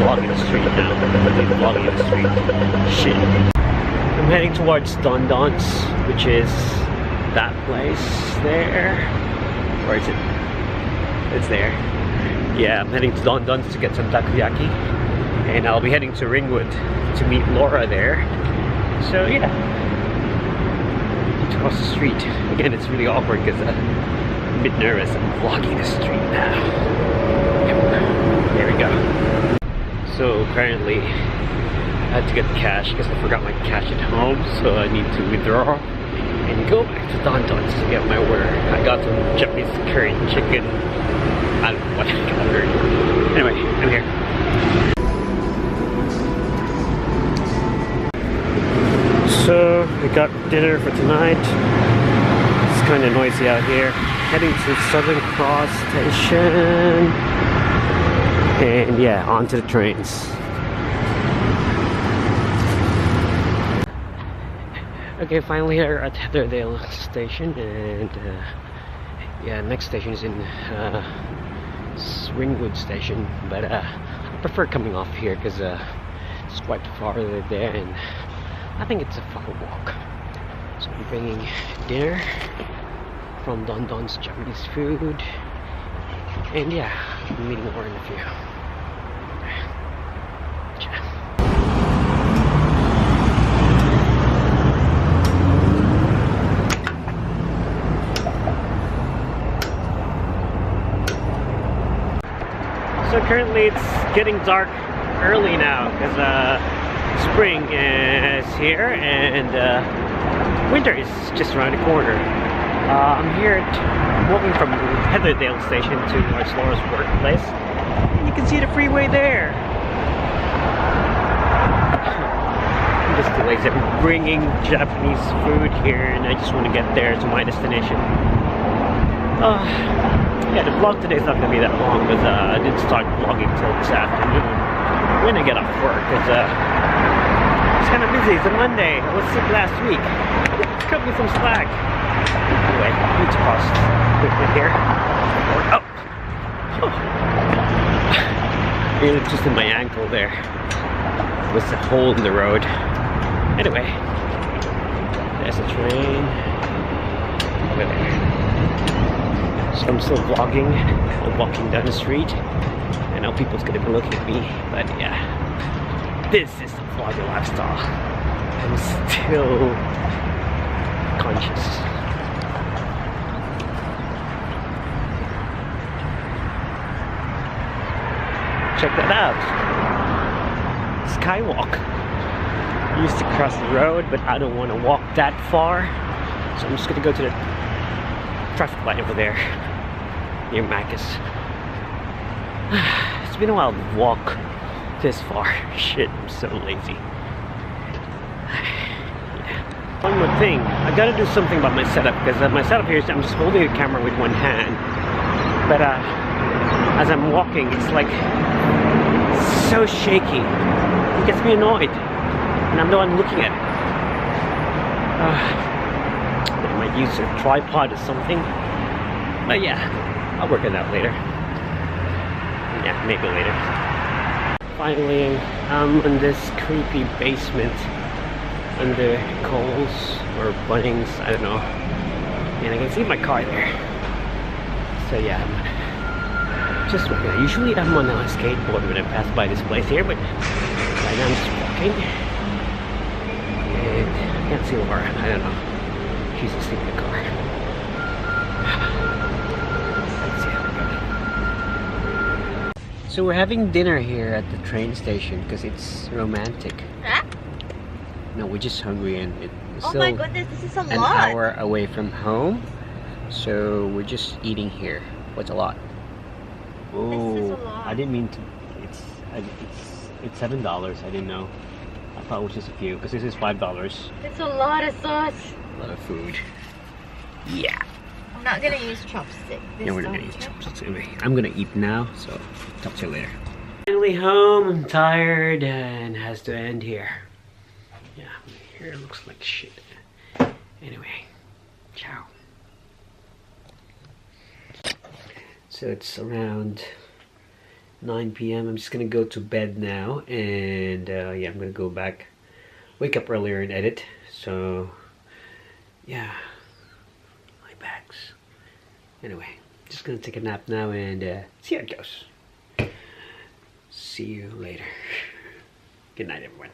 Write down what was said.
vlogging the street now. Vlogging the street. Shit. I'm heading towards Don Don's, which is that place there. Or is it? It's there. Yeah, I'm heading to Don Don's to get some takoyaki. And I'll be heading to Ringwood to meet Laura there. So yeah. To cross the street. Again, it's really awkward because I'm a bit nervous. I'm vlogging the street now. Yep. There we go. So currently I had to get the cash because I forgot my cash at home, so I need to withdraw and go back to Don Don's to get my order. I got some Japanese curry chicken. I don't know what I ordered. Anyway, I'm here. So we got dinner for tonight. It's kind of noisy out here. Heading to Southern Cross Station. And yeah, onto the trains. Okay, finally here at Heatherdale Station, and yeah, next station is in Ringwood Station, but I prefer coming off here because it's quite farther there, and I think it's a far walk. So I'm bringing dinner from Don Don's Japanese food, and yeah, I'm meeting more in a few. So currently it's getting dark early now because spring is here and winter is just around the corner. I'm here walking from Heatherdale Station towards Laura's workplace, and you can see the freeway there. I'm just too lazy. I'm bringing Japanese food here and I just want to get there to my destination. Yeah, the vlog today is not going to be that long because I didn't start vlogging till this afternoon when I get off work because it's kind of busy. It's a Monday. I was sick last week. Cut me some slack. Anyway, I need to cross quickly here. Oh! Really just in my ankle there. With a hole in the road. Anyway, there's a train over there. So I'm still vlogging while walking down the street. I know people's gonna be looking at me, but yeah, this is the vlogging lifestyle. I'm still conscious. Check that out. Skywalk. I used to cross the road, but I don't want to walk that far, so I'm just gonna go to the traffic light over there near Macus. It's been a while to walk this far. Shit, I'm so lazy. Yeah. One more thing, I gotta do something about my setup because my setup here is I'm just holding the camera with one hand, but as I'm walking it's like so shaky. It gets me annoyed and I'm the one looking at it. I might use a tripod or something, but yeah, I'll work it out later. Yeah, maybe later. Finally, I'm in this creepy basement under Coles or Bunnings, I don't know, and I can see my car there. So yeah, I'm just walking. Usually I'm on a skateboard when I pass by this place here, but right now I'm just walking and I can't see Laura. I don't know. She's asleep in the car. Let's see how we go. So we're having dinner here at the train station because it's romantic. Huh? No, we're just hungry and it's still my goodness, this is a an lot. hour away from home. So we're just eating here. What's a lot? Oh, this is a lot. I didn't mean to. It's $7. I didn't know. I thought it was just a few because this is $5. It's a lot of sauce. A lot of food. Yeah. I'm not gonna use chopsticks. Yeah, we're not gonna use chopsticks anyway. I'm gonna eat now, so talk to you later. Finally home. I'm tired and it has to end here. Yeah, my hair looks like shit. Anyway, ciao. So it's around 9 p.m. I'm just gonna go to bed now, and yeah, I'm gonna go back, wake up earlier and edit. So yeah, my bags. Anyway, just gonna take a nap now and see how it goes. See you later. Good night, everyone.